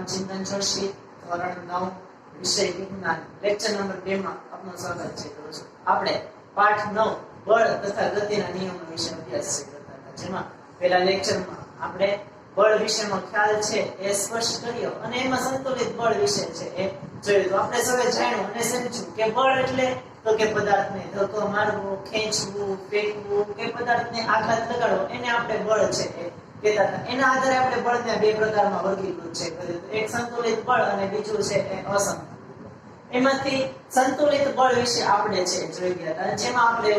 નામ ચિંતન જોશી, ધોરણ 9, વિષય વિજ્ઞાન, લેક્ચર નંબર 2 માં આપનું સ્વાગત છે. આપણે પાઠ 9 બળ તથા ગતિના નિયમો વિશે અભ્યાસ કરતા હતા, જેમાં પહેલા લેક્ચરમાં આપણે બળ વિશેનો ખ્યાલ છે એ સ્પષ્ટ કર્યો અને એમાં સંતુલિત બળ વિશે છે એ જોયું. તો આપણે સૌએ જાણ્યું અને સમજ્યું કે બળ એટલે તો કે પદાર્થને ધક્કો મારવો, ખેંચવું, ફેંકવું કે પદાર્થને આઘાત લગાડવો, એને આપણે બળ છે એ કહેતા હતા. એના આધારે આપણે બળને બે પ્રકારમાં વર્ગીકૃત છે, એક સંતુલિત બળ અને બીજું છે એ અસંતુલિત. એમાંથી સંતુલિત બળ વિશે આપણે છે જોઈ ગયા હતા, જેમાં આપણે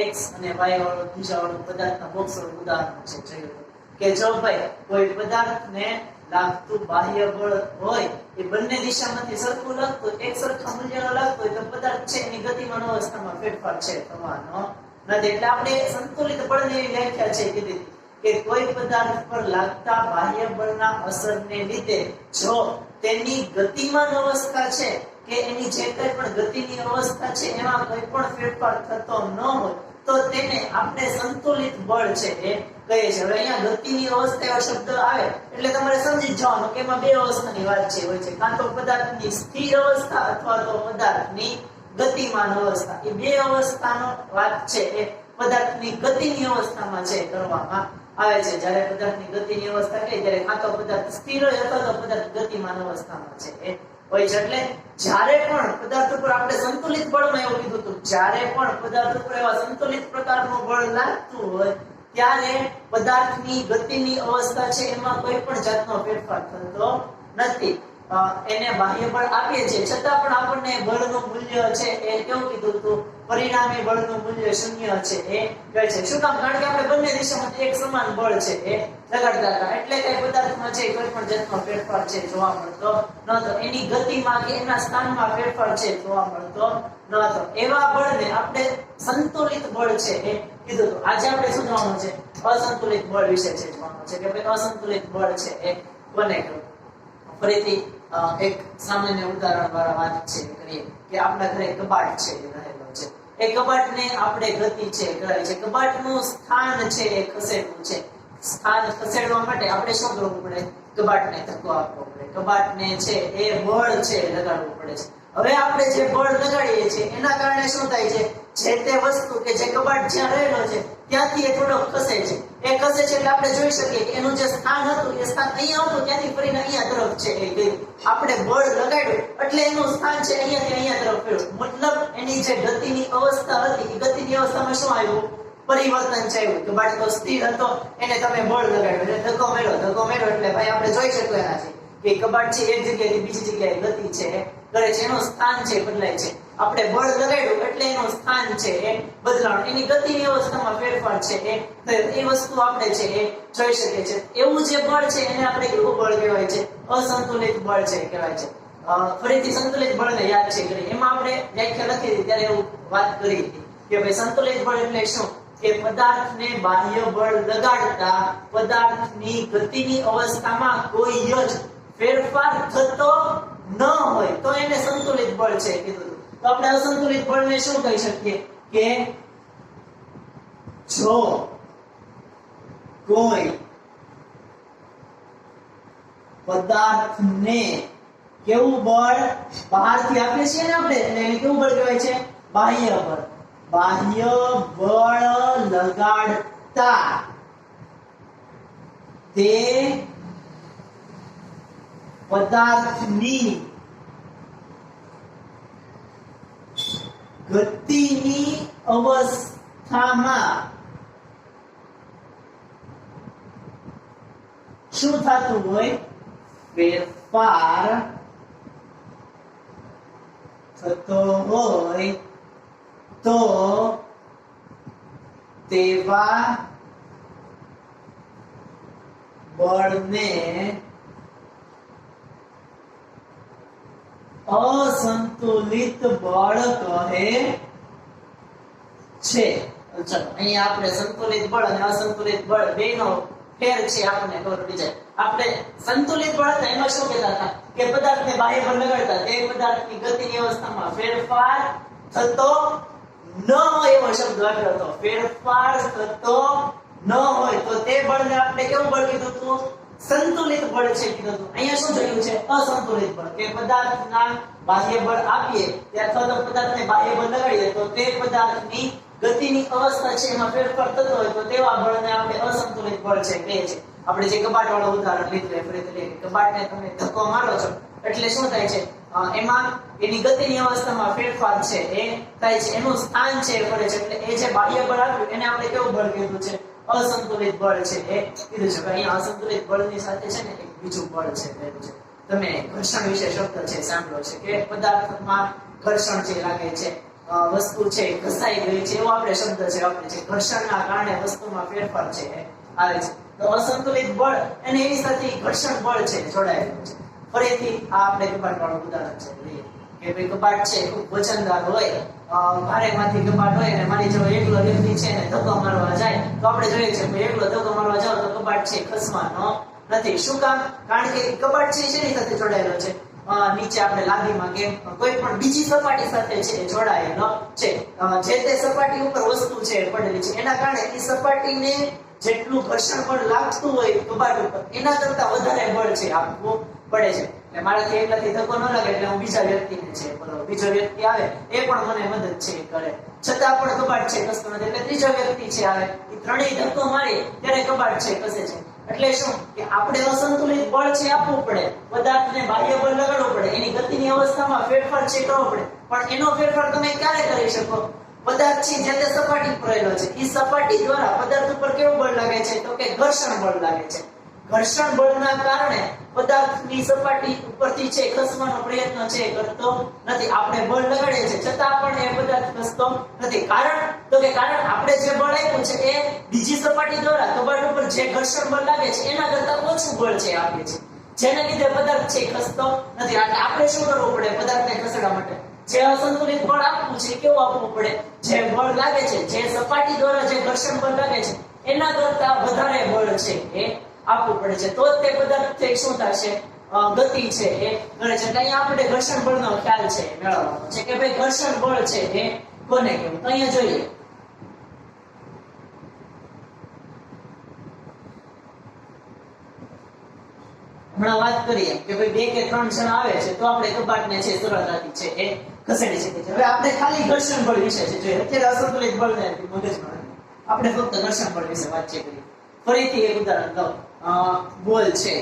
x અને y વાળો દિશાવાળું પદાર્થના બોક્સવાળું ઉદાહરણ છે જોયું કે જો ભાઈ કોઈ પદાર્થને લાગતું બાહ્ય બળ હોય એ બંને દિશામાંથી સરખું લાગતું, એક સરખા મૂલ્યનો લાગતું હોય તો પદાર્થ છે એની ગતિમાન અવસ્થામાં ફેરફાર છે થવાનો નથી. એટલે આપણે સંતુલિત બળની વ્યાખ્યા છે કીધી કે કોઈ પદાર્થ પર લાગતા બાહ્ય બળના અસરને લીધે જો તેની ગતિમાન અવસ્થા છે કે એની જે કંઈ પણ ગતિની અવસ્થા છે એમાં કોઈ પણ ફેરફાર થતો ન હોય તો તેને આપણે સંતુલિત બળ છે એ કહીએ છીએ. હવે અહીંયા ગતિની અવસ્થા એવો શબ્દ આવે એટલે તમારે સમજી જવાનું કે એમાં બે અવસ્થાની વાત છે હોય છે, કાં તો પદાર્થની સ્થિર અવસ્થા અથવા તો પદાર્થની ગતિમાન અવસ્થા. એ બે અવસ્થાનો વાત છે એ પદાર્થની ગતિની અવસ્થામાં છે કરવામાં આવે છે. જ્યારે પદાર્થની ગતિની અવસ્થા કહે ત્યારે કાં તો પદાર્થ સ્થિર હોય અથવા તો પદાર્થ ગતિમાન અવસ્થામાં છે એ હોય છે. એટલે જ્યારે પણ પદાર્થ ઉપર આપણે સંતુલિત બળમાં એવું કીધું હતું, જ્યારે પણ પદાર્થ ઉપર એવા સંતુલિત પ્રકારનું બળ લાગતું હોય ત્યારે પદાર્થની ગતિની અવસ્થા છે એમાં કોઈ પણ જાતનો ફેરફાર થતો નથી. એને બાહ્ય બળ આપીએ છીએ છતાં પણ આપણને બળનું મૂલ્ય છે એ કેવું કીધું હતું, પરિણામી બળનું મૂલ્ય શૂન્ય છે એ કહે છે. શું કામ? કારણ કે આપણે બંને દિશામાંથી એક સમાન બળ છે એ લગાડતા હતા, એટલે કે પદાર્થમાં છે કોઈ પણ જાતનો ફેરફાર છે જોવા મળતો નહોતો, એની ગતિમાં કે એના સ્થાનમાં ફેરફાર છે જોવા મળતો નહોતો. એવા બળને આપણે સંતુલિત બળ છે એ કીધું હતું. આજે આપણે શું જોવાનું છે? અસંતુલિત બળ વિશે છે જોવાનું છે કે ભાઈ અસંતુલિત બળ છે એ બને કેવું. ફરીથી એક સામાન્ય ઉદાહરણ વાળા વાત છે કરીએ કે આપણા ઘરે કબાટ છે રહેલો છે. એ કબાટને આપણે ગતિ છે કરાવી છે, કબાટનું સ્થાન છે એ ખસેડવું છે. સ્થાન ખસેડવા માટે આપણે શું કરવું પડે? કબાટને ધક્કો આપવો પડે, કબાટને છે એ બળ છે લગાડવું પડે છે. હવે આપણે જે બળ લગાડીએ છીએ એના કારણે શું થાય છે? જે તે વસ્તુ કે જે કબાટ જ્યાં રહેલો છે ત્યાંથી એ થોડો ખસે છે. એ ખસે છે એટલે આપણે જોઈ શકીએ કે એનું જે સ્થાન હતું એ સ્થાન અહીંયા હતું, ત્યાંથી ફરીને અહીંયા તરફ છે એ ગયું. આપણે બળ લગાડ્યું એટલે એનું સ્થાન છે અહીંયાથી અહીંયા તરફ ગયું. મતલબ એની જે ગતિની અવસ્થા હતી એ ગતિની અવસ્થામાં શું આવ્યું? પરિવર્તન છે આવ્યું. કબાટ તો સ્થિર હતો, એને તમે બળ લગાડ્યું એટલે ધક્કો મેળ્યો એટલે ભાઈ આપણે જોઈ શકીએ એનાથી કે કબાટ છે એક જગ્યાએથી બીજી જગ્યાએ ગતિ છે કરે છે, એનું સ્થાન છે બદલાય છે. આપણે બળ લગાડ્યું એટલે એનું સ્થાન છે એ બદલાણ, એની ગતિની અવસ્થામાં ફેરફાર છે એ વસ્તુ આપણે છે એ જોઈ શકીએ છીએ. એવું જે બળ છે એને આપણે કેવું બળ કહેવાય છે? અસંતુલિત બળ છે કહેવાય છે. ફરીથી સંતુલિત બળને યાદ છે કરી, એમાં આપણે વ્યાખ્યા લખી હતી ત્યારે એવું વાત કરી હતી કે ભાઈ સંતુલિત બળ એટલે શું? કે પદાર્થને બાહ્ય બળ લગાડતા પદાર્થની ગતિની અવસ્થામાં કોઈ જ ફેરફાર થતો ન હોય તો એને સંતુલિત બળ છે કીધું. તો આપણે અસંતુલિત બળને શું કહી શકીએ કે જો કોઈ પદાર્થને કેવું બળ બહારથી આપીએ છીએ ને આપણે, એટલે એને કેવું બળ કહેવાય છે? બાહ્ય બળ. બાહ્ય બળ લગાડતા તે પદાર્થની ગતિની અવસ્થામાં શું થતું હોય? ફેરફાર થતો હોય તો તેવા બળને અસંતુલિત બળ કહે છે. ચલો અહીંયા આપણે સંતુલિત બળ અને અસંતુલિત બળ બેનો ફેર છે આપણને ખબર પડી જાય. આપણે સંતુલિત બળ હતા એમાં શું કહેતા હતા કે પદાર્થને બાહ્ય બળ લગાડતા તે પદાર્થની ગતિની અવસ્થામાં ફેરફાર થતો ન હોય એવો શબ્દ વાપર્યો હતો. ફેરફાર થતો ન હોય તો તે બળને આપણે કેવું બળ કીધું હતું? સંતુલિત બળ છે કીધું હતું. અહીંયા શું થયું છે? અસંતુલિત બળ, કે પદાર્થના બાહ્ય બળ આપીએ અથવા તો પદાર્થને બાહ્ય બળ લગાડીએ તો તે પદાર્થની ગતિની અવસ્થા છે એમાં ફેરફાર થતો હોય તો તેવા બળને આપણે અસંતુલિત બળ છે કહીએ છીએ. આપણે જે કબાટ વાળું ઉદાહરણ લીધું ફરીથી લઈએ, કબાટને તમે ધક્કો મારો છો એટલે શું થાય છે? એમાં એની ગતિની અવસ્થામાં ફેરફાર છે એ થાય છે, એનું સ્થાન છે એ પડે છે. એટલે એ જે બાહ્ય બળ આપ્યું એને આપણે કેવું બળ કીધું છે? અસંતુલિત બળ છે એ કીધું છે. અહીંયા અસંતુલિત બળની સાથે છે ને એક બીજું બળ છે કહેલું છે. તમે ઘર્ષણ વિશે શબ્દ છે સાંભળ્યો છે કે પદાર્થમાં ઘર્ષણ જે લાગે છે, વસ્તુ છે ઘસાઈ ગઈ છે, એવો આપણે શબ્દ છે વાપરીએ છીએ. ઘર્ષણના કારણે વસ્તુમાં ફેરફાર છે એ આવે છે. તો અસંતુલિત બળ અને એની સાથે ઘર્ષણ બળ છે જોડાયેલું છે. ફરીથી આ આપણે કબાટ વાળું ઉદાહરણ છે લઈએ કે ભાઈ કબાટ છે ખૂબ વજનદાર હોય, ભારેમાંથી કબાટ હોય અને મારી જો એકલો વ્યક્તિ છે ને ધક્કો મારવા જાય તો આપણે જોઈએ છે કે એકલો ધક્કો મારવા જાવ તો કબાટ છે ખસવાનો નથી. શું કામ? કારણ કે કબાટ છે એની સાથે જોડાયેલો છે, નીચે આપણે લાદીમાં કે કોઈ પણ બીજી સપાટી સાથે છે જોડાયેલો છે. જે તે સપાટી ઉપર વસ્તુ છે પડેલી છે એના કારણે એ સપાટીને જેટલું ઘર્ષણ બળ લાગતું હોય કબાટ ઉપર એના કરતા વધારે બળ છે આપવું પડે છે. એટલે મારાથી એકલાથી ધક્કો ન લાગે એટલે હું બીજા વ્યક્તિને છે બોલો, બીજો વ્યક્તિ આવે એ પણ મને મદદ છે કરે, છતાં પણ કબાટ છે ખસતો નથી. એટલે ત્રીજો વ્યક્તિ છે આવે, એ ત્રણેય ધક્કો મારે ત્યારે કબાટ છે ખસે છે. એટલે શું કે આપણે અસંતુલિત બળ છે આપવું પડે, પદાર્થને બાહ્ય બળ લગાડવું પડે, એની ગતિની અવસ્થામાં ફેરફાર છે કરવો પડે. પણ એનો ફેરફાર તમે ક્યારે કરી શકો? પદાર્થ છે જે તે સપાટી પર રહેલો છે, એ સપાટી દ્વારા પદાર્થ ઉપર કેવું બળ લાગે છે? તો કે ઘર્ષણ બળ લાગે છે. ઘર્ષણ બળના કારણે પદાર્થની સપાટી ઉપરથી છે ખસવાનો પ્રયત્ન છે કરતો નથી. આપણે બળ લગાડીએ છીએ છતાં પણ એ પદાર્થ ખસતો નથી. કારણ તો કે કારણ આપણે જે બળ આપ્યું છે એ બીજી સપાટી દ્વારા કબાટ ઉપર જે ઘર્ષણ બળ લાગે છે એના કરતા ઓછું બળ છે આપીએ છીએ, જેને લીધે પદાર્થ છે ખસતો નથી. એટલે આપણે શું કરવું પડે? પદાર્થને ખસેડવા માટે જે અસંતુલિત બળ આપવું છે કેવું આપવું પડે? જે બળ લાગે છે, જે સપાટી દ્વારા જે ઘર્ષણ બળ લાગે છે એના કરતા વધારે બળ છે એ આપવું પડે છે. તો તે પદાર્થ શું થશે? ગતિ છે એ કરે છે. એટલે અહીંયા આપણે ઘર્ષણ બળનો ખ્યાલ છે મેળવવાનો છે કે ભાઈ ઘર્ષણ બળ છે એ કોને કહેવું? તો અહીંયા જોઈએ હમણાં વાત કરીએ કે ભાઈ 2 કે 3 જણ આવે છે તો આપણે કબાટને છે સરળતાથી છે એ ખસેડી શકીએ છીએ. હવે આપણે ખાલી ઘર્ષણ બળ વિશે છે જોઈએ, અત્યારે અસંતુલિત બળને મગજમાં આપણે ફક્ત ઘર્ષણ બળ વિશે વાતચીત કરીએ. ફરીથી એક ઉદાહરણ દઉં. બોલ છે,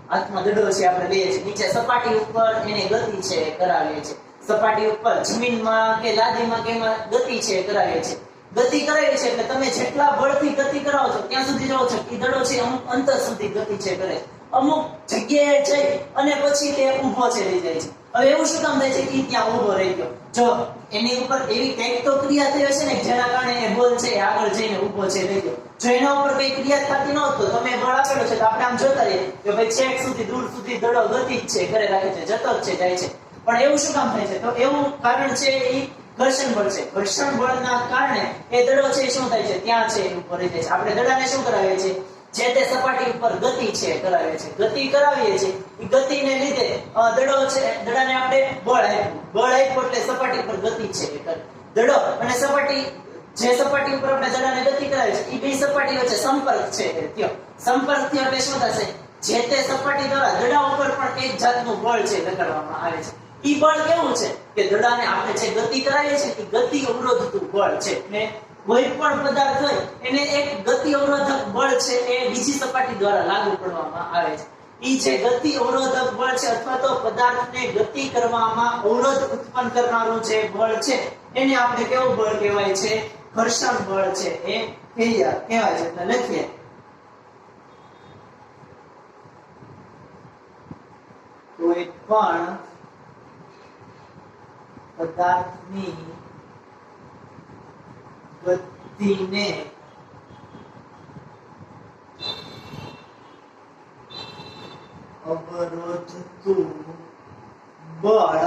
હાથમાં દડો છે આપણે લઈએ છીએ, નીચે સપાટી ઉપર એની ગતિ છે કરાવીએ છીએ, સપાટી ઉપર જમીનમાં કે લાદીમાં કે એમાં ગતિ છે કરાવીએ છીએ. ગતિ કરાવી છે એટલે તમે જેટલા બળથી ગતિ કરાવો છો ત્યાં સુધી જાઓ છો, એ દડો છે અમુક અંતર સુધી ગતિ છે કરે, અમુક જગ્યાએ જઈ અને પછી તે ઊભો છે રહી જાય છે. હવે એવું શું કામ થાય છે કે ત્યાં ઊભો રહી ગયો? જો એની ઉપર એવી કંઈક તો ક્રિયા થઈ હશે ને જેના કારણે એ બોલ છે આગળ જઈને ઊભો છે રહી ગયો. જો એના ઉપર કઈ ક્રિયા થતી ન હોત તો તમે બળ આપેલો છે તો આપણે આમ જોતા રહીએ કે ભાઈ છેક સુધી દૂર સુધી દડો ગતિ જ છે કરે રાખે છે, જતો જ છે જાય છે. પણ એવું શું કામ થાય છે? તો એવું કારણ છે એ ઘર્ષણ બળ છે. ઘર્ષણ બળના કારણે એ દડો છે શું થાય છે? ત્યાં છે ઉપર રહી જાય છે. આપણે દડાને શું કરાવીએ છીએ? જે તે સપાટી ઉપર ગતિ છે કરાવીએ છીએ, ગતિ કરાવીએ છીએ. એ ગતિને લીધે દડો છે, દડાને આપણે બળ આપ્યું, બળ આપ્યું એટલે સપાટી પર ગતિ છે દડો અને સપાટી, જે સપાટી ઉપર આપણે દડાને ગતિ કરાવી છે એ બે સપાટી વચ્ચે સંપર્ક છે થયો. સંપર્ક થયો એટલે શું થશે? જે તે સપાટી દ્વારા દડા ઉપર પણ એક જાતનું બળ છે લગાડવામાં આવે છે. ઈ બળ કેવું છે કે દડાને આપણે જે ગતિ કરાવીએ છીએ એ ગતિ અવરોધતું બળ છે. એટલે કોઈ પણ પદાર્થ હોય એને એક ગતિ અવરોધક બળ છે એ બીજી સપાટી દ્વારા લાગુ પડવામાં આવે છે. ઈ જે ગતિ અવરોધક બળ છે અથવા તો પદાર્થને ગતિ કરવામાં અવરોધ ઉત્પન્ન કરનારું જે બળ છે એને આપણે કેવું બળ કહેવાય છે? ઘર્ષણ બળ છે એ કહેવાય છે. એટલે લખીએ કોઈ પણ પદાર્થની ગતિને અવરોધતું બળ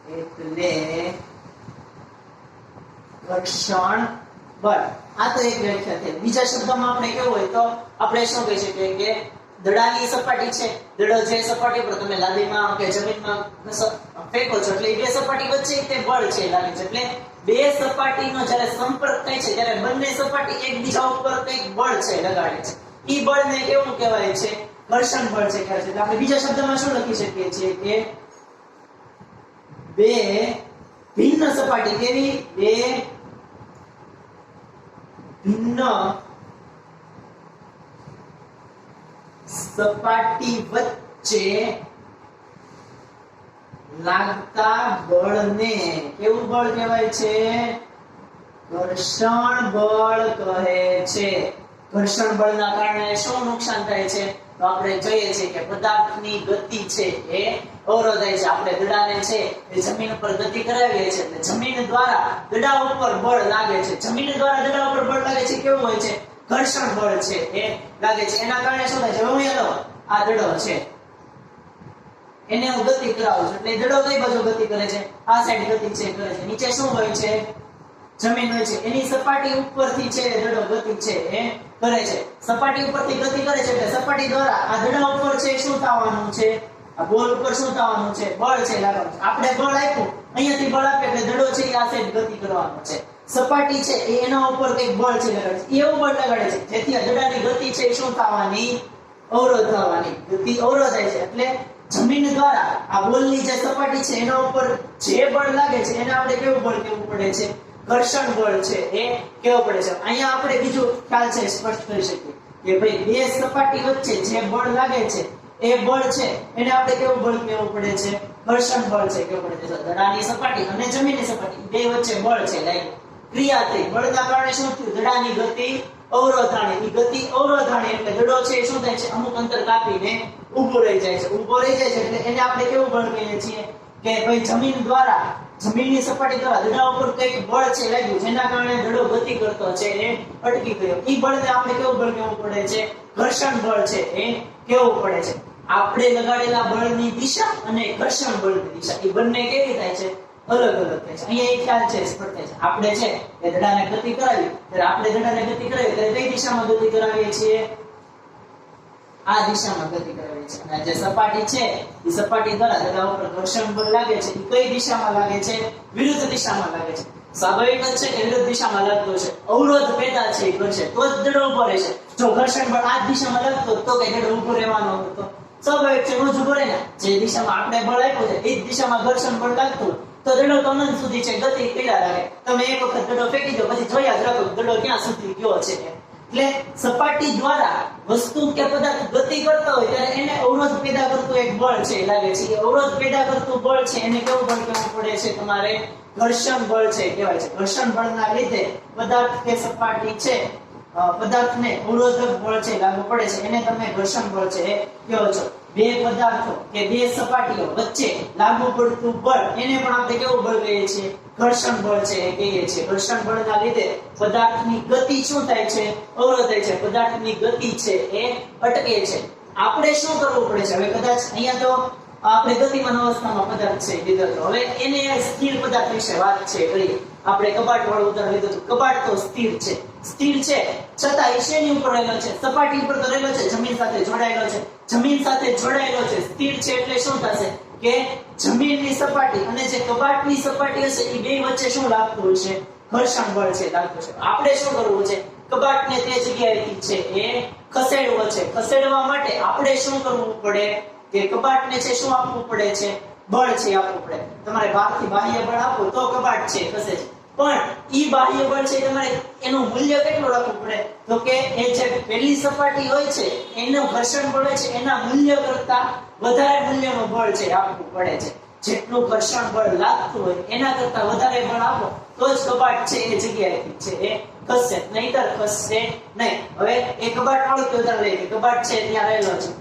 એટલે ઘર્ષણ બળ. આ તો એક વ્યાખ્યા થઈ. બીજા શબ્દમાં આપણે કેવું હોય તો આપણે શું કહી શકીએ કે દડાની સપાટી છે, દડો જે સપાટી પર તમે લાદીમાં કે જમીનમાં ફેંકો છો એટલે બે સપાટી વચ્ચે તે બળ છે લાગે છે. એટલે બે સપાટીનો જ્યારે સંપર્ક થાય છે ત્યારે બંને સપાટી એકબીજા ઉપર કંઈક બળ છે લગાડે છે. ઈ બળને કેવું કહેવાય છે? ઘર્ષણ બળ છે કહેવાય છે. એટલે આપણે બીજા શબ્દમાં શું લખી શકીએ છીએ કે બે ભિન્ન સપાટી, કેવી? બે ભિન્ન સપાટી વચ્ચે લાગતા બળને કેવું બળ કહેવાય છે? ઘર્ષણ બળ કહે છે. ઘર્ષણ બળના કારણે શું નુકસાન થાય છે? તો આપણે જોઈએ છીએ કે પદાર્થની ગતિ છે એ અવરોધાય છે. આપણે દડાને છે એ જમીન ઉપર ગતિ કરાવીએ છીએ એટલે જમીન દ્વારા દડા ઉપર બળ લાગે છે. જમીન દ્વારા દડા ઉપર બળ લાગે છે કેવું હોય છે? ઘર્ષણ બળ છે એ લાગે છે. એના કારણે શું થાય છે? હું યાલો આ દડો છે એને હું ગતિ કરાવું છું એટલે દડો કઈ બાજુ ગતિ કરે છે? આ સાઈડ ગતિ છે કરે છે. નીચે શું હોય છે? જમીન હોય છે. એની સપાટી ઉપરથી છે દડો ગતિ છે એ કરે છે. સપાટી ઉપરથી ગતિ કરે છે એટલે સપાટી દ્વારા આ દડા ઉપર છે શું થવાનું છે? આ બોલ ઉપર શું થવાનું છે? બળ છે લાગવાનું છે. આપણે બળ આપ્યું, અહીંયાથી બળ આપે એટલે દડો છે એ આ સાઈડ ગતિ કરવાનો છે. સપાટી છે એ એના ઉપર કઈક બળ છે લગાડે છે. એવું બળ લગાડે છે જેથી આ દડાની ગતિ છે એ શું થવાની? અવરોધ થવાની. ગતિ અવરોધાય છે એટલે જમીન દ્વારા આ બોલની જે સપાટી છે એના ઉપર જે બળ લાગે છે એને આપણે કેવું બળ કહેવું પડે છે? ઘર્ષણ બળ છે એ કેવું પડે છે. અહીંયા આપણે બીજું ખ્યાલ છે સ્પષ્ટ કરી શકીએ કે ભાઈ બે સપાટી વચ્ચે જે બળ લાગે છે એ બળ છે એને આપણે કેવું બળ કહેવું પડે છે? ઘર્ષણ બળ છે કેવું પડે છે. દડાની સપાટી અને જમીનની સપાટી બે વચ્ચે બળ છે લાગ્યું, ક્રિયા થઈ. બળના કારણે શું થયું? દડાની ગતિ અવરોધાણી. ઈ ગતિ અવરોધાણી એટલે દડો છે એ શું થાય છે? અમુક અંતર કાપીને ઊભો રહી જાય છે. ઊભો રહી જાય છે એટલે એને આપણે કેવું બળ કહીએ છીએ કે ભાઈ જમીન દ્વારા જમીનની સપાટી દ્વારા દડા ઉપર કંઈક બળ છે લાગ્યું જેના કારણે દડો ગતિ કરતો છે એ અટકી ગયો. ઈ બળને આપણે કેવું બળ કહેવું પડે છે? ઘર્ષણ બળ છે એ કેવું પડે છે. આપણે લગાડેલા બળની દિશા અને ઘર્ષણ બળની દિશા એ બંને કેવી થાય છે? અલગ અલગ થાય છે. અહીંયા એક ખ્યાલ છે સ્પષ્ટ થાય છે. આપણે છે એ દડાને ગતિ કરાવી ત્યારે આપણે દડાને ગતિ કરાવી ત્યારે કઈ દિશામાં ગતિ કરાવીએ છીએ? આ દિશામાં ગતિ કરાવીએ છીએ. અને જે સપાટી છે એ સપાટી દ્વારા દડા ઉપર ઘર્ષણ બળ લાગે છે એ કઈ દિશામાં લાગે છે? વિરુદ્ધ દિશામાં લાગે છે. સ્વાભાવિક જ છે કે વિરુદ્ધ દિશામાં લાગતો છે. અવરોધ પેદા છે એ કરશે તો જ દડો ઉભો રહેશે. જો ઘર્ષણ બળ આ દિશામાં લાગતો તો કઈ દડો ઉભો રહેવાનો હતો? સ્વાભાવિક છે, રોજ ઉભો રહે ને. જે દિશામાં આપણે બળ આપ્યું છે એ જ દિશામાં ઘર્ષણ બળ લાગતું તો દડો તો અનંત સુધી છે ગતિ પેલા લાગે. તમે એક વખત દડો ફેંકી દો પછી જોયા જ રાખો દડો ક્યાં સુધી ગયો છે. એટલે સપાટી દ્વારા વસ્તુ કે પદાર્થ ગતિ કરતા હોય ત્યારે એને અવરોધ પેદા કરતું એક બળ છે લાગે છે. એ અવરોધ પેદા કરતું બળ છે એને કેવું બળ કહેવું પડે છે? તમારે ઘર્ષણ બળ છે કહેવાય છે. ઘર્ષણ બળના લીધે પદાર્થ કે સપાટી છે પદાર્થને અવરોધક બળ છે લાગુ પડે છે એને તમે ઘર્ષણ બળ છે એ કહો છો. બે પદાર્થો કે બે સપાટીઓ વચ્ચે લાગુ પડતું બળ એને પણ આપણે કેવું બળ કહીએ છીએ? ઘર્ષણ બળ છે એ કહીએ છીએ. ઘર્ષણ બળના લીધે પદાર્થની ગતિ શું થાય છે? અવરોધાય છે. પદાર્થની ગતિ છે એ અટકે છે. આપણે શું કરવું પડે છે? હવે કદાચ અહીંયા તો આપણે ગતિમાન અવસ્થામાં પદાર્થ છે લીધો તો હવે એને સ્થિર પદાર્થ વિશે વાત છે કરીએ. આપણે કબાટ વાળું ઉદાહરણ લીધું હતું. કબાટ તો સ્થિર છે છતાં એ શેની ઉપર રહેલો છે? સપાટી ઉપર તો રહેલો છે, જમીન સાથે જોડાયેલો છે. જમીન સાથે જોડાયેલો છે, સ્થિર છે એટલે શું થશે કે જમીનની સપાટી અને જે કબાટની સપાટી હશે એ બે વચ્ચે શું લાગતું હશે? ઘર્ષણ બળ છે લાગતું છે. આપણે શું કરવું છે? કબાટને તે જગ્યાએથી છે એ ખસેડવો છે. ખસેડવા માટે આપણે શું કરવું પડે કે કબાટને છે શું આપવું પડે છે? બળ છે આપવું પડે. તમારે બહારથી બાહ્ય બળ આપો તો કબાટ છે ખસે છે. પણ ઈ બાહ્ય બળ છે તમારે એનું મૂલ્ય કેટલું રાખવું પડે? તો કે એ જે પહેલી સપાટી હોય છે એનું ઘર્ષણ બળ છે એના મૂલ્ય કરતા વધારે મૂલ્યનું બળ છે આપવું પડે છે. જેટલું ઘર્ષણ બળ લાગતું હોય એના કરતા વધારે બળ આપો તો જ કબાટ છે એ જગ્યાએથી છે એ ખસશે, નહીતર ખસશે નહીં. હવે એ કબાટ વાળું ઉદાહરણ લઈએ. કબાટ છે ત્યાં રહેલો છે.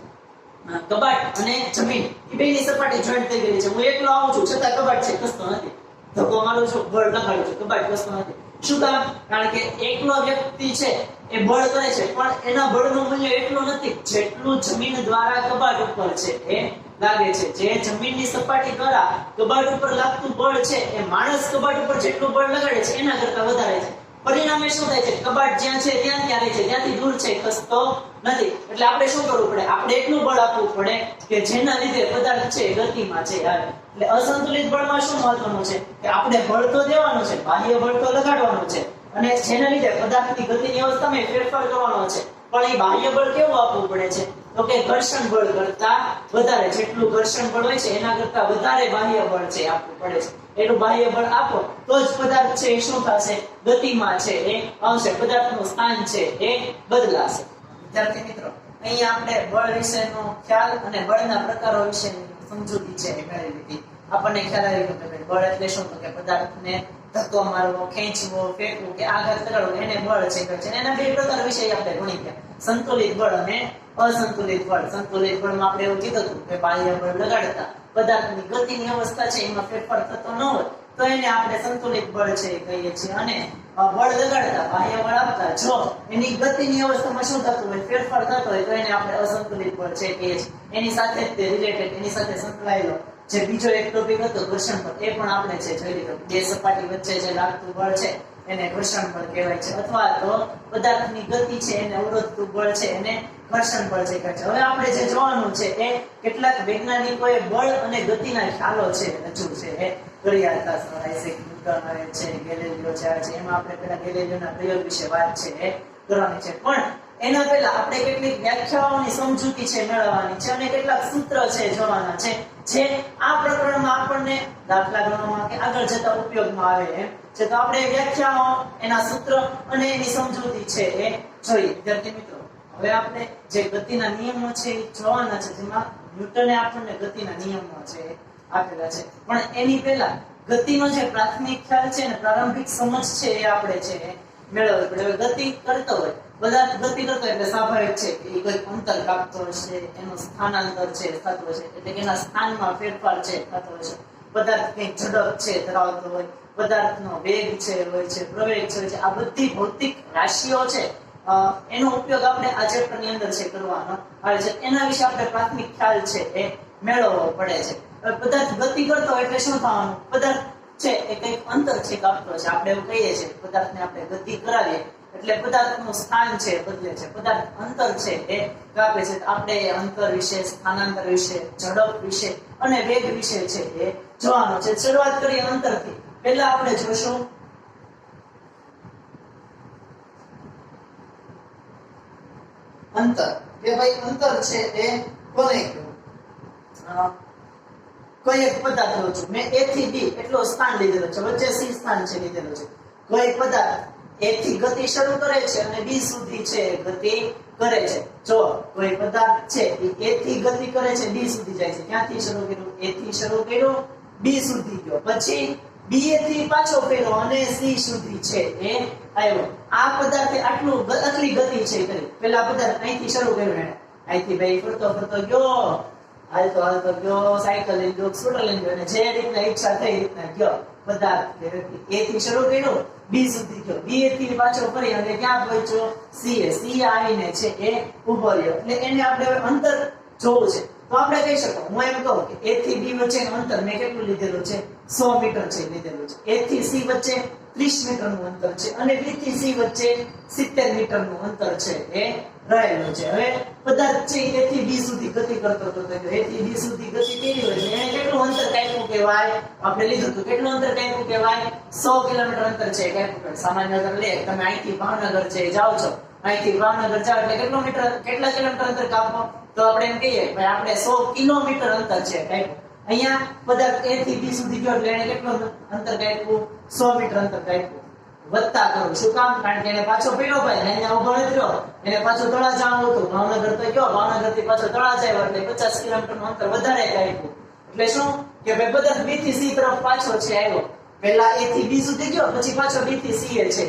કબાટ અને જમીન એ બેની સપાટી જોઈન્ટ થઈ ગઈ છે. હું એકલો આવું છું છતાં કબાટ છે ખસતો નથી. ધક્કો મારું છું, બળ લગાડું છું, કબાટ ખસતો નથી. શું કામ? કારણ કે એકલો વ્યક્તિ છે એ બળ કરે છે પણ એના બળનું મૂલ્ય એટલું નથી જેટલું જમીન દ્વારા કબાટ ઉપર છે એ લાગે છે. જે જમીનની સપાટી દ્વારા કબાટ ઉપર લાગતું બળ છે એ માણસ કબાટ ઉપર જેટલું બળ લગાડે છે એના કરતા વધારે છે. પરિણામે શું થાય છે, કબાટ જ્યાં છે ત્યાં ત્યાં રહે છે, ત્યાંથી દૂર છે ખસતો નથી. એટલે આપણે શું કરવું પડે, આપણે એટલું બળ આપવું પડે કે જેના લીધે પદાર્થ છે ગતિમાં છે. એટલે અસંતુલિત બળમાં શું મહત્વનું છે કે આપણે બળ તો દેવાનું છે, બાહ્ય બળ તો લગાડવાનું છે, અને જેના લીધે પદાર્થની ગતિની અવસ્થામાં ફેરફાર કરવાનો છે. પણ એ બાહ્ય બળ કેવું આપવું પડે છે, તો કે ઘર્ષણ બળ કરતા વધારે, જેટલું ઘર્ષણ બળ હોય છે એના કરતા વધારે બાહ્ય બળ છે આપવું પડે છે. એટલું બાહ્ય બળ આપો તો જ પદાર્થ છે એ શું થશે, ગતિમાં છે એ આવશે, પદાર્થનું સ્થાન છે એ બદલાશે. વિદ્યાર્થી મિત્રો, અહીંયા આપણે બળ વિશેનો ખ્યાલ અને બળના પ્રકારો વિશેની સમજૂતી છે એ મેળવી લીધી. આપણને ખ્યાલ આવી ગયો કે બળ એટલે શું, તો કે પદાર્થને ધક્કો મારવો, ખેંચવો, ફેંકવો કે આઘાત કરવો, એને બળ છે કહે છે. એના બે પ્રકાર વિશે આપણે ભણી ગયા, સંતુલિત બળ અને અસંતુલિત બળ. સંતુલિત બળમાં આપણે એવું કીધું હતું કે બાહ્ય બળ લગાડતા પદાર્થની ગતિની અવસ્થા છે એમાં ફેરફાર થતો ન હોય તો એને આપણે સંતુલિત બળ છે કહીએ છીએ. અને બળ લગાડતા, બાહ્ય બળ આપતા જો એની ગતિની અવસ્થામાં શું થતું હોય, ફેરફાર થતો હોય તો એને આપણે અસંતુલિત બળ છે કહીએ છીએ. એની સાથે જ તે રિલેટેડ, એની સાથે સંકળાયેલો જે બીજો એક ટોપિક હતો ઘર્ષણ બળ, એ પણ આપણે છે જોઈ લીધો. બે સપાટી વચ્ચે જે લાગતું બળ છે એને ઘર્ષણ બળ કહેવાય છે, અથવા તો પદાર્થની ગતિ છે એને અવરોધતું બળ છે એને ઘર્ષણ બળ છે કહે છે. હવે આપણે જે જોવાનું છે એ કેટલાક વૈજ્ઞાનિકોએ બળ અને ગતિના ખ્યાલો છે રજૂ છે એ કર્યા હતા. આઇઝેક ન્યૂટન છે, ગેલિલિયો છે, એમાં આપણે પેલા ગેલિલિયોના પ્રયોગ વિશે વાત છે એ કરવાની છે. પણ એના પહેલા આપણે કેટલીક વ્યાખ્યાઓની સમજૂતી છે મેળવવાની છે, અને કેટલાક સૂત્ર છે જોવાના છે જે આ પ્રકરણમાં આપણને દાખલા ગણવામાં કે આગળ જતા ઉપયોગમાં આવે એમ છે. તો આપણે વ્યાખ્યાઓ, એના સૂત્ર અને એની સમજૂતી છે એ જોઈએ. વિદ્યાર્થી મિત્રો, હવે આપણે જે ગતિના નિયમો છે એ જોવાના છે, જેમાં ન્યૂટને આપણને ગતિના નિયમો છે આપેલા છે. પણ એની પહેલા ગતિનો જે પ્રાથમિક ખ્યાલ છે ને પ્રારંભિક સમજ છે એ આપણે છે મેળવવી પડે. હવે ગતિ કરતો હોય, પદાર્થ ગતિ કરતો એટલે સ્વાભાવિક છે કે એ કોઈ અંતર કાપતો હશે, એનું સ્થાનાંતર છે થતું હશે, એટલે કે એના સ્થાનમાં ફેરફાર છે થતો હશે. પદાર્થ કંઈક ઝડપ છે ધરાવતો હોય, પદાર્થનો વેગ છે હોય છે, પ્રવેગ છે, આ બધી ભૌતિક રાશિઓ છે એનો ઉપયોગ આપણે આ ચેપ્ટરની અંદર છે કરવાનો આવે છે. એના વિશે આપણે પ્રાથમિક ખ્યાલ છે એ મેળવવો પડે છે. પદાર્થ ગતિ કરતો એટલે શું થવાનું, પદાર્થ છે એ કંઈક અંતર છે કાપતો છે. આપણે એવું કહીએ છીએ પદાર્થને આપણે ગતિ કરાવીએ એટલે પદાર્થનું સ્થાન છે બદલે છે, પદાર્થ અંતર છે એ કાપે છે. આપણે અંતર વિશે, સ્થાનાંતર વિશે, ઝડપ વિશે અને વેગ વિશે છે એ જોવાનો છે. શરૂઆત કરીએ અંતરથી. પહેલા આપણે જોશું અંતર, કે ભાઈ અંતર છે એ કોને કહેવું. કોઈ એક પદાર્થ લો છું મેં, A થી B એટલો સ્થાન લીધેલો છે, વચ્ચે C સ્થાન છે લીધેલો છે. કોઈ પદાર્થ A થી ગતિ શરૂ કરે છે અને B સુધી છે ગતિ કરે છે. જો કોઈ પદાર્થ છે એ A થી ગતિ કરે છે, B સુધી જાય છે. ક્યાંથી શરૂ કર્યું, A થી શરૂ કર્યું, B સુધી ગયો, પછી B થી પાછો ફેર્યો અને C સુધી છે એ આવ્યો. આ પદાર્થે આટલી ગતિ છે કરી. પેલા પદાર્થ અહીંથી શરૂ કર્યું, એને અહીંથી ભાઈ ફરતો ફરતો ગયો, હાલતો હાલતો ગયો, સાયકલ લઈને ગયો, સ્કૂટર લઈને ગયો, અને જે રીતના ઈચ્છા થઈ રીતના ગયો. પદાર્થ A થી શરૂ કર્યું, B સુધી ગયો, B થી પાછો ફરી અને ક્યાં પહોંચ્યો, C આવીને છે એ ઉભો રહ્યો. એટલે એને આપણે અંતર જોવું છે. તો આપણે કહી શકો, હું એમ કહું કે A થી B વચ્ચેનું અંતર મેં કેટલું લીધેલું છે, 100 મીટર છે લીધેલું છે. A થી C વચ્ચે 30 મીટરનું અંતર છે અને B થી C વચ્ચે 70 મીટરનું અંતર છે એ રહેલું છે. હવે પદાર્થ છે A થી B સુધી ગતિ કરતો હતો, તો A થી B સુધી ગતિ કરી હોય એટલે એને કેટલું અંતર કાપ્યું કહેવાય, આપણે લીધું હતું. કેટલું અંતર કાપ્યું કહેવાય, 100 કિલોમીટર અંતર છે કાપ્યું. સામાન્ય અંતર લે, તમે અહીંથી ભાવનગર છે જાઓ છો, અહીંથી ભાવનગર જાઓ એટલે કેટલા કિલોમીટર અંતર કાપો, તો આપણે એમ કહીએ ભાઈ આપણે 100 કિલોમીટર અંતર છે કાપ્યું. અહીંયા પદાર્થ A થી B સુધી ગયો એટલે એને કેટલું અંતર કાપ્યું, 100 મીટર અંતર કાપ્યું. વધતા કરું, શું કામ, કારણ કે એને પાછો પીડો ભાઈ, અહીંયા ઉભો નથી રહ્યો, એને પાછો તળાજા આવવું હતું, ભાવનગર તો ગયો, ભાવનગર થી પાછો તળાજા આવ્યો એટલે 50 કિલોમીટરનું અંતર વધારે કાપ્યું. એટલે શું કે ભાઈ પદાર્થ B થી C તરફ પાછો છે આવ્યો. પહેલા A થી B સુધી ગયો, પછી પાછો B થી C છે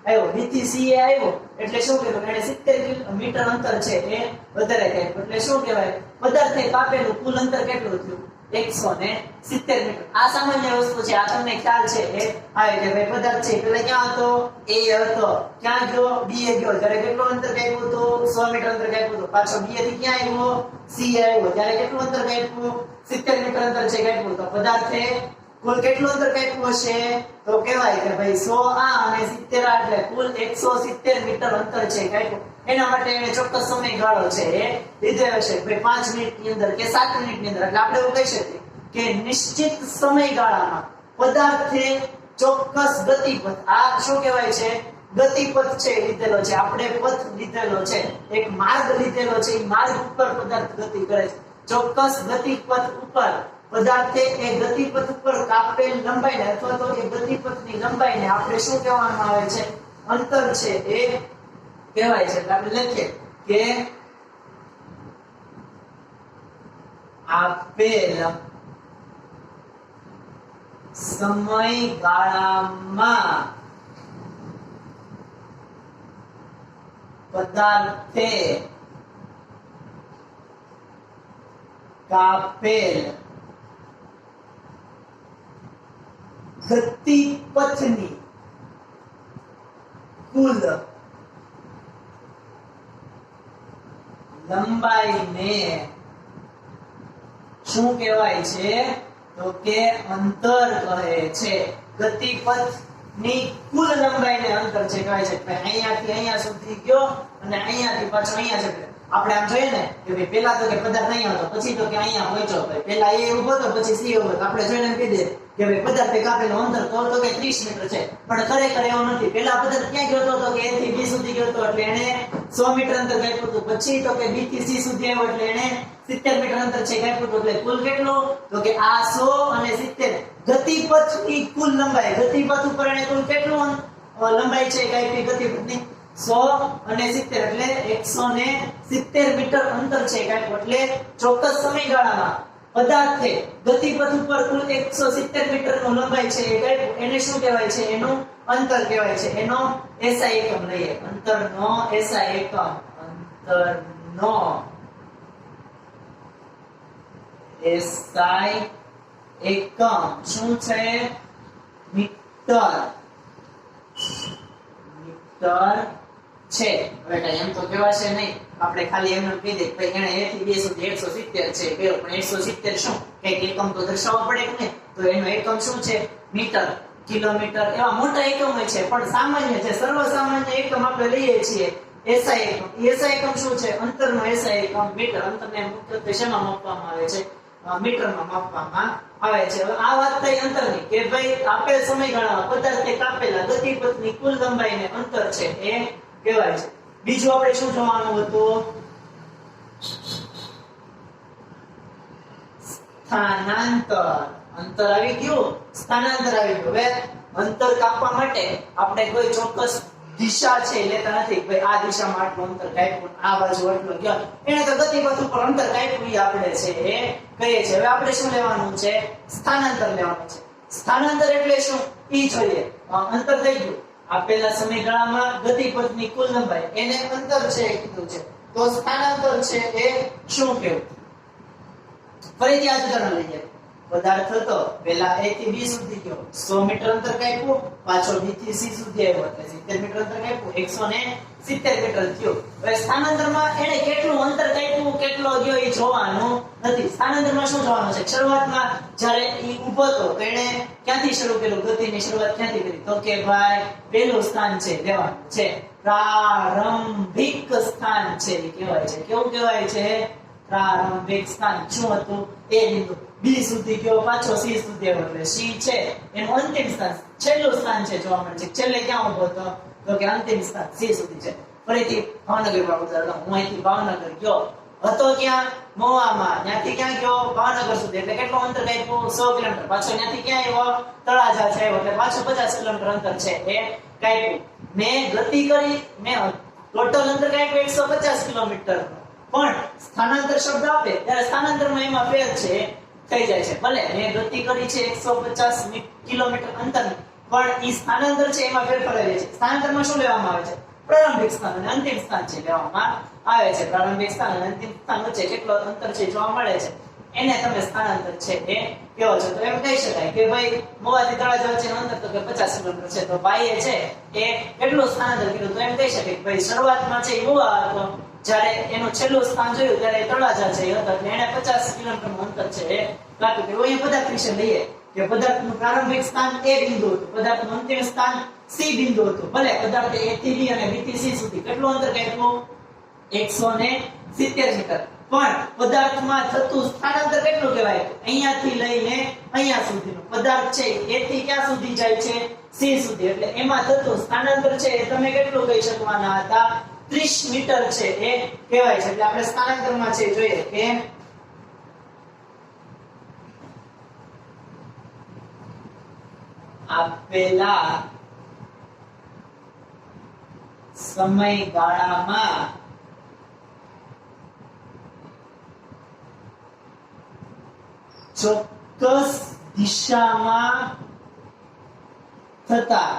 આવ્યો. B થી C આવ્યો એટલે શું કહેવાય, એને 70 મીટર અંતર છે એ વધારે કાપ્યું. એટલે શું કહેવાય, પદાર્થે કાપેલું કુલ અંતર કેટલું થયું, 170 મીટર. આ સામાન્ય વસ્તુ છે, આ તમને ખ્યાલ છે એ આવે કે ભાઈ પદાર્થ છે પેલા ક્યાં હતો, A હતો, ક્યાં ગયો, B એ ગયો, ત્યારે કેટલું અંતર કાપ્યું હતું, 100 મીટર અંતર કાપ્યું હતું. પાછો B થી ક્યાં આવ્યો, C આવ્યો, ત્યારે કેટલું અંતર કાપ્યું, 70 મીટર અંતર છે કાપ્યું. તો પદાર્થે કુલ કેટલું અંતર કાપ્યું હશે તો કહેવાય કે ભાઈ 100 આ અને 70 આ એટલે કુલ 170 મીટર અંતર છે કાપ્યું. એના માટે એને ચોક્કસ સમયગાળો છે એ લીધો હશે ભાઈ 5 મિનિટની અંદર કે 7 મિનિટની અંદર. એટલે આપણે એવું કહી શકીએ કે નિશ્ચિત સમયગાળામાં પદાર્થે ચોક્કસ ગતિપથ, આ શું કહેવાય છે ગતિપથ છે લીધેલો છે, આપણે પથ લીધેલો છે, એક માર્ગ લીધેલો છે, એ માર્ગ ઉપર પદાર્થ ગતિ કરે છે. ચોક્કસ ગતિપથ ઉપર પદાર્થે એ ગતિપથ ઉપર કાપેલ લંબાઈને અથવા તો એ ગતિપથની લંબાઈને આપણે શું કહેવામાં આવે છે અંતર છે એ કહેવાય છે. એટલે આપણે લખીએ કે આપેલ સમયગાળામાં પદાર્થે કાપેલ ગતિપથની કુલ લંબાઈને શું કહેવાય છે તો કે અંતર કહે છે. ગતિપથની કુલ લંબાઈને અંતર છે કહેવાય છે. અહીંયાથી અહીંયા સુધી ગયો અને અહીંયાથી પાછો અહીંયા જતો. આપણે આમ જોઈએ ને કે ભાઈ પહેલા તો કે પદાર્થ અહીંયા હતો, પછી તો કે અહીંયા પહોંચ્યો, ભાઈ પહેલા એ ઉભો હતો પછી સી ઉભો. આપણે જોઈને એમ કહી દે કે ભાઈ પદાર્થે કાપેલું અંતર તો કે 30 મીટર છે, પણ ખરેખર એવું નથી. પહેલા પદાર્થ ક્યાં ગયો હતો તો કે A થી B સુધી ગયો હતો એટલે એને 100 મીટર અંતર કાપ્યું હતું. પછી તો કે B થી C સુધી આવ્યો એટલે એને 70 મીટર અંતર છે કાપ્યું હતું. એટલે કુલ કેટલું તો કે આ 100 અને 70 ગતિપથની કુલ લંબાઈ. ગતિપથ ઉપર એને કુલ કેટલું લંબાઈ છે કાપી ગતિપથની 100 અને 70 એટલે 170 મીટર અંતર છે કાપ્યું. એટલે ચોક્કસ સમયગાળામાં પદાર્થે ગતિપથ ઉપર કુલ 170 મીટરનું લંબાઈ છે એ કાપ્યું. એને શું કહેવાય છે એનું અંતર કહેવાય છે. એનો SI એકમ લઈએ. અંતરનો SI એકમ, અંતરનો SI એકમ શું છે મીટર. મીટર છે. હવે એમ તો કહેવાશે નહીં, આપણે ખાલી એમ કહી દે કે એને A થી B સુધી 170 છે કયો, પણ 170 શું કઈક એકમ તો દર્શાવવા પડે કે નહીં. તો એનો એકમ શું છે મીટર, કિલોમીટર, એવા મોટા એકમ છે. પણ સામાન્ય છે, સર્વસામાન્ય એકમ આપણે લઈએ છીએ SI એકમ. SI એકમ શું છે અંતરનો SI એકમ મીટર. અંતરને મુખ્યત્વે શેમાં માપવામાં આવે છે મીટરમાં માપવામાં આવે છે. હવે આ વાત થઈ અંતરની કે ભાઈ આપેલ સમયગાળામાં પદાર્થે કાપેલા ગતિપથની કુલ લંબાઈને અંતર છે એ કહેવાય છે. બીજું આપણે શું જોવાનું હતું સ્થાનાંતર. અંતર આવી ગયું, સ્થાનાંતર આવી ગયું. હવે અંતર કાપવા માટે આપણે કોઈ ચોક્કસ દિશા છે લેતા નથી. ભાઈ આ દિશામાં આટલું અંતર કાપ્યું, આ બાજુ આટલું ગયો, એને તો ગતિપથ ઉપર અંતર કાપ્યું આપણે છે એ કહીએ છીએ. હવે આપણે શું લેવાનું છે સ્થાનાંતર લેવાનું છે. સ્થાનાંતર એટલે શું ઈ જોઈએ. અંતર થઈ ગયું, આપેલા સમયગાળામાં ગતિપથની કુલ લંબાઈ એને અંતર છે કીધું છે. તો સ્થાનાંતર છે એ શું કહેવું. ફરીથી આ ઉદાહરણ લઈએ. પદાર્થ હતો પહેલા A થી B સુધી ગયો, 100 મીટર અંતર કાપ્યું, પાછો B થી C સુધી આવ્યો એટલે 70 મીટર અંતર કાપ્યું, 170 મીટર થયું. હવે સ્થાનાંતરમાં એને કેટલું અંતર કાપ્યું કેટલો ગયો એ જોવાનું નથી. સ્થાનાંતરમાં શું જોવાનું છે શરૂઆતમાં જ્યારે ઈ ઊભો હતો તો એને ક્યાંથી શરૂ કર્યું, ગતિની શરૂઆત ક્યાંથી કરી તો કે ભાઈ પહેલું સ્થાન છે લેવાનું છે, પ્રારંભિક સ્થાન છે એ કહેવાય છે. કેવું કહેવાય છે પ્રારંભિક સ્થાન. શું હતું A બિંદુ, B સુધી ગયો, પાછો C સુધી આવ્યો એટલે C છે એનું અંતિમ સ્થાન, છેલ્લું સ્થાન છે જોવા મળે છે. છેલ્લે ક્યાં ઊભો હતો તો કે અંતિમ સ્થાન C સુધી છે. ફરીથી ભાવનગર પર ઉદાહરણ, હું અહીંથી ભાવનગર ગયો હતો ક્યાં મહુવામાં, ત્યાંથી ક્યાં ગયો ભાવનગર સુધી એટલે કેટલું અંતર કાપ્યું 100 કિલોમીટર. પાછો ત્યાંથી ક્યાં આવ્યો તળાજા છે એટલે પાછો 50 કિલોમીટર અંતર છે એ કાપ્યું. મેં ગતિ કરી, મેં ટોટલ અંતર કાપ્યું 150 કિલોમીટર. પણ સ્થાનાંતર શબ્દ આપે ત્યારે સ્થાનાંતરમાં એમાં ફેર છે થઈ જાય છે. ભલે મેં ગતિ કરી છે 150 કિલોમીટર અંતર, પણ ઈ સ્થાનાંતર છે એમાં ફેરફાર આવે છે. સ્થાનાંતરમાં શું લેવામાં આવે છે પ્રારંભિક સ્થાન અને અંતિમ સ્થાન છે લેવામાં આવે છે. પ્રારંભિક સ્થાન અને અંતિમ સ્થાન વચ્ચે કેટલો અંતર છે જોવા મળે છે એને તમે સ્થાનાંતર છે એ કહો છો. તો એમ કહી શકાય કે ભાઈ મહુવાથી તળાજા વચ્ચેનું અંતર તો કે 50 કિલોમીટર છે. તો ભાઈએ છે એ કેટલું સ્થાનાંતર કર્યું તો એમ કહી શકાય કે ભાઈ શરૂઆતમાં છે મહુવા હતો, જ્યારે એનું છેલ્લું સ્થાન જોયું ત્યારે તળાજા છે હતો એટલે એને 50 કિલોમીટરનું અંતર છે એ કાપ્યું. કે અહીંયા પદાર્થ વિશે લઈએ કે પદાર્થનું પ્રારંભિક સ્થાન A બિંદુ હતું, પદાર્થનું અંતિમ સ્થાન C બિંદુ હતું. ભલે પદાર્થ A થી B અને B થી C સુધી કેટલું અંતર કાપ્યું? 170 મીટર. પણ પદાર્થમાં થતું સ્થાનાંતર કેટલું કહેવાય? અહીંયાથી લઈને અહીંયા સુધીનું. પદાર્થ છે A થી ક્યાં સુધી જાય છે? C સુધી. એટલે એમાં થતું સ્થાનાંતર છે એ તમે કેટલું કહી શકવાના હતા? 30 મીટર છે એ કહેવાય છે. એટલે આપણે સ્થાનાંતરમાં છે જોઈએ કે આપેલા સમયગાળામાં ચોક્કસ દિશામાં થતા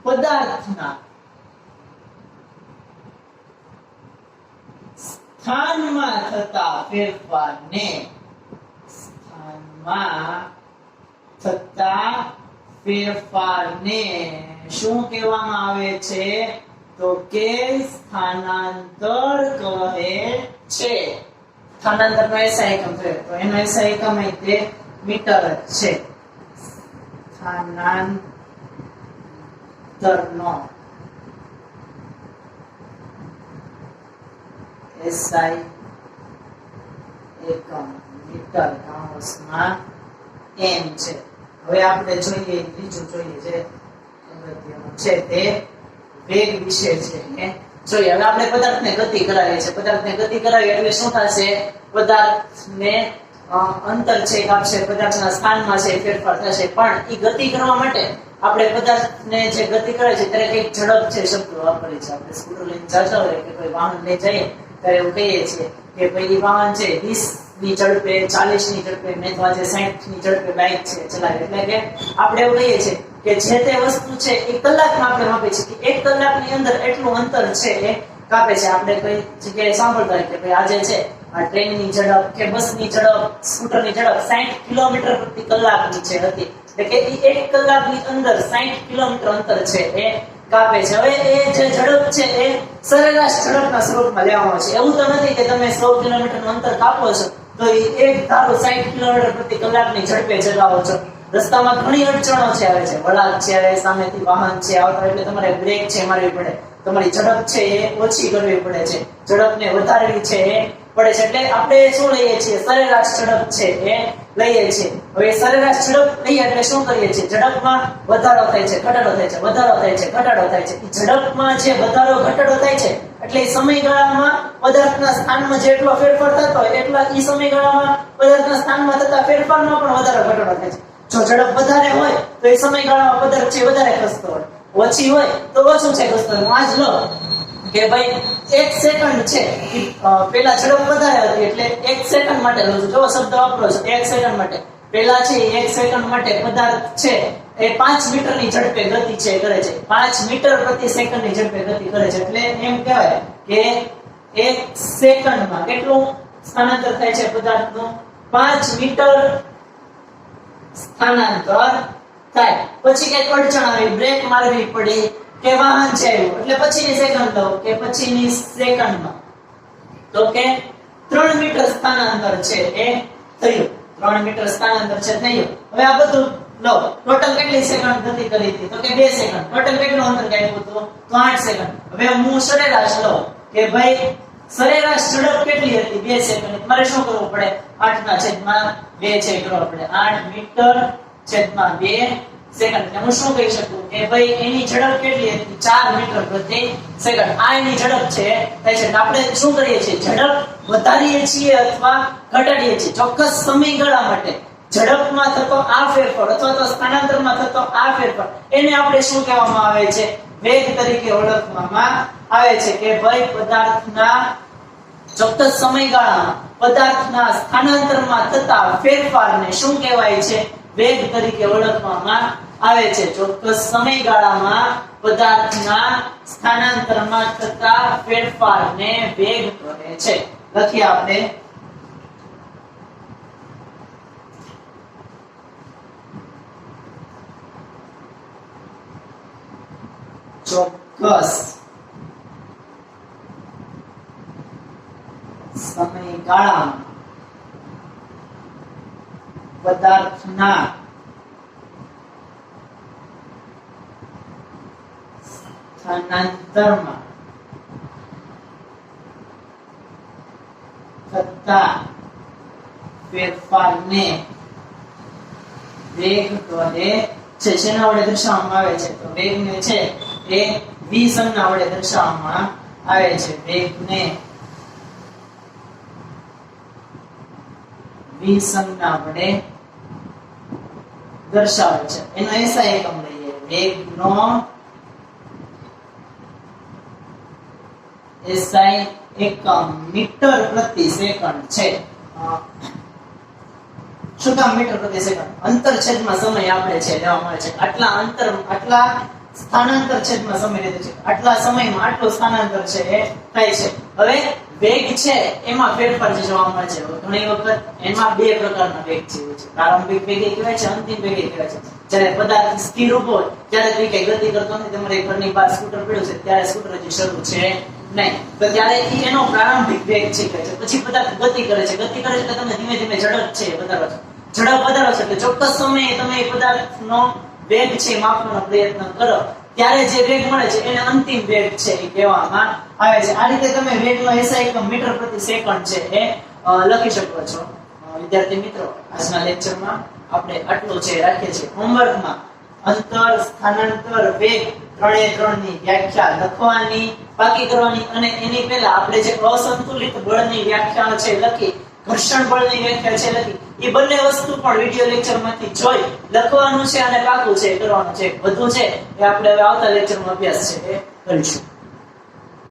પદાર્થના સ્થાનમાં થતા ફેરફારને શું કહેવામાં આવે છે? તો કે સ્થાનાંતર કહે છે. સ્થાનાંતરનો એસઆઈ એકમ થયો તો એનો એસઆઈ એકમ તે મીટર જ છે. સ્થાનાંતરનો એસઆઈ એકમ મીટર કૌંસમાં m છે. હવે આપણે જોઈએ બીજું જોઈએ જે અગત્યનું છે તે વેગ વિશે છે. જોઈએ હવે આપણે પદાર્થને ગતિ કરાવીએ છીએ. પદાર્થને ગતિ કરાવીએ એટલે શું થશે? પદાર્થને અંતર છે કાપશે, પદાર્થના સ્થાનમાં છે ફેરફાર થશે. પણ એ ગતિ કરવા માટે આપણે પદાર્થને જે ગતિ કરે છે ત્યારે કઈક ઝડપ છે શબ્દ વાપરીએ છીએ. આપણે સ્કૂટર લઈને જતા હોય કે કોઈ વાહન લઈ જઈએ ત્યારે એવું કહીએ છીએ કે ભાઈ વાહન છે 20 ની ઝડપે, 40 ની ઝડપે, મેથવા છે 60 ની ઝડપે બાઇક છે ચલાવે. એટલે કે આપણે એવું કહીએ છીએ કે જે તે વસ્તુ છે એ કલાકમાં આપણે માપીએ છીએ કે 1 કલાકની અંદર એટલું અંતર છે એ કાપે છે. આપણે કઈ જગ્યાએ સાંભળતા હોય કે ભાઈ આજે છે આ ટ્રેનની ઝડપ કે બસની ઝડપ, સ્કૂટરની ઝડપ 60 કિલોમીટર પ્રતિ કલાકની છે હતી. એટલે કે 1 કલાકની અંદર 60 કિલોમીટર અંતર છે એ કાપે છે. હવે એ જે ઝડપ છે એ સરેરાશ ઝડપના સ્વરૂપમાં લેવામાં આવે છે. એવું તો નથી કે તમે 100 કિલોમીટરનું અંતર કાપો છો તો એ એક ધારો 60 કિલોમીટર પ્રતિ કલાકની ઝડપે ચલાવો છો. રસ્તામાં ઘણી અડચણો છે, આવે છે વળાંક છે, સામેથી વાહન છે આવતા એટલે તમારે બ્રેક છે મારવી પડે, તમારી ઝડપ છે એ ઓછી કરવી પડે છે, ઝડપને વધારવી છે એ પડે છે. એટલે આપણે શું લઈએ છીએ? સરેરાશ ઝડપ છે એ લઈએ છીએ. હવે સરેરાશ ઝડપ લઈએ એટલે શું કરીએ છીએ? ઝડપમાં વધારો થાય છે, ઘટાડો થાય છે, વધારો થાય છે, ઘટાડો થાય છે. ઝડપમાં જે વધારો ઘટાડો થાય છે એટલે સમયગાળામાં પદાર્થના સ્થાનમાં જેટલો ફેરફાર થતો હોય એટલા ઈ સમયગાળામાં પદાર્થના સ્થાનમાં થતા ફેરફારમાં પણ વધારો ઘટાડો થાય છે. જો ઝડપ વધારે હોય તો એ સમયગાળામાં પદાર્થ છે વધારે ખસતો હોય, ઓછી હોય તો ઓછું છે ખસતો હોય. આજ લો કે ભાઈ 1 સેકન્ડ છે પેલા ઝડપ વધારે હતી એટલે 1 સેકન્ડ માટે લઉં છું. જો શબ્દ વાપરો છો 1 સેકન્ડ માટે. પેલા છે 1 સેકન્ડ માટે પદાર્થ છે એ 5 મીટરની ઝડપે ગતિ છે કરે છે. 5 મીટર પ્રતિ સેકન્ડની ઝડપે ગતિ કરે છે. એટલે એમ કહેવાય કે 1 સેકન્ડમાં કેટલું સ્થાનાંતર થાય છે પદાર્થનું? 5 મીટર સ્થાનાંતર થાય. પછી કઈક અડચણ આવી, બ્રેક મારવી પડી કે વાહન છે આવ્યું એટલે પછીની સેકન્ડ લો કે પછીની સેકન્ડમાં તો કે 3 મીટર સ્થાનાંતર છે એ થયું. 3 મીટર સ્થાનાંતર છે થયું. હવે આ બધું લો, ટોટલ કેટલી સેકન્ડ ગતિ કરી હતી? તો કે 2 સેકન્ડ. ટોટલ કેટલું અંતર કાપ્યું હતું? તો 8 સેકન્ડ. હવે હું સરેરાશ લઉં કે ભાઈ સરેરાશ ઝડપ કેટલી હતી? 2 સેકન્ડ. મારે શું કરવું પડે? 8/2 છે કરવો પડે. 8 મીટર છેદમાં 2 સેકન્ડ. એટલે હું શું કહી શકું કે ભાઈ એની ઝડપ કેટલી હતી? 4 મીટર પ્રતિ સેકન્ડ. આ એની ઝડપ છે થાય છે. આપણે શું કરીએ છીએ? ઝડપ વધારીએ છીએ અથવા ઘટાડીએ છીએ ચોક્કસ સમયગાળા માટે. ઝડપમાં થતો આ ફેરફાર અથવા તો સ્થાનાંતરમાં થતો આ ફેરફાર એને આપણે શું કહેવામાં આવે છે? વેગ તરીકે ઓળખવામાં આવે છે. કે ભાઈ પદાર્થના ચોક્કસ સમયગાળામાં પદાર્થના સ્થાનાંતરમાં થતા ફેરફારને શું કહેવાય છે? વેગ તરીકે ઓળખવામાં આવે છે. ચોક્કસ સમયગાળામાં પદાર્થના સ્થાનાંતરમાં થતા ફેરફારને વેગ કહે છે. લખીએ આપણે ચોક્કસ ગાળામાં પદાર્થના સ્થાનાંતરમાં થતા ફેરફારને વેગ કહે છે. શેના વડે દર્શાવવામાં આવે છે? તો વેગને છે એ v સંજ્ઞા વડે દર્શાવવામાં આવે છે. વેગને v સંજ્ઞા વડે દર્શાવે છે. એનો એસઆઈ એકમ લઈએ. વેગનો એસઆઈ એકમ મીટર પ્રતિ સેકન્ડ છે. શું કામ મીટર પ્રતિ સેકન્ડ? અંતર છેદમાં સમય આપણે છે લેવામાં આવે છે. આટલા અંતર, આટલા સ્થાનાંતર છેદમાં સમય લીધો છે. આટલા સમયમાં આટલું સ્થાનાંતર છે એ થાય છે. હવે વેગ છે એમાં ફેરફાર જે જોવા મળે છે. ઘણી વખત એમાં બે પ્રકારના વેગ છે. પ્રારંભિક વેગ કહેવાય છે, અંતિમ વેગ કહેવાય છે. જ્યારે પદાર્થ સ્થિર ઉભો હોય ત્યારે કોઈ કઈ ગતિ કરતો નથી. તમારે ઘરની બહાર સ્કૂટર પડ્યું છે ત્યારે સ્કૂટર હજી શરૂ છે નહીં, તો ત્યારે એનો પ્રારંભિક વેગ છે. પછી પદાર્થ ગતિ કરે છે. ગતિ કરે છે એટલે તમે ધીમે ધીમે ઝડપ છે વધારો છો. ઝડપ વધારો છે એટલે ચોક્કસ સમયે તમે પદાર્થનો વેગ છે માપવાનો પ્રયત્ન કરો ત્યારે જે વેગ મળે છે એને અંતિમ વેગ છે એ કહેવામાં આવે છે. આ રીતે તમે વેગનો એસઆઈ એકમ મીટર પ્રતિ સેકન્ડ છે એ લખી શકો છો. વિદ્યાર્થી મિત્રો, આજના લેક્ચરમાં આપણે આટલું છે રાખીએ છીએ. હોમવર્કમાં અંતર, સ્થાનાંતર, વેગ ત્રણની વ્યાખ્યા લખવાની, પાકી કરવાની અને એની પહેલા આપણે જે અસંતુલિત બળની વ્યાખ્યા છે લખી, ઘર્ષણ બળની વ્યાખ્યા છે લખી, એ બંને વસ્તુ પણ વિડિયો લેક્ચરમાંથી જોઈ લખવાનું છે અને પાકું છે કરવાનું છે. બધું છે એ આપણે હવે આવતા લેક્ચરમાં અભ્યાસ છે એ કરીશું.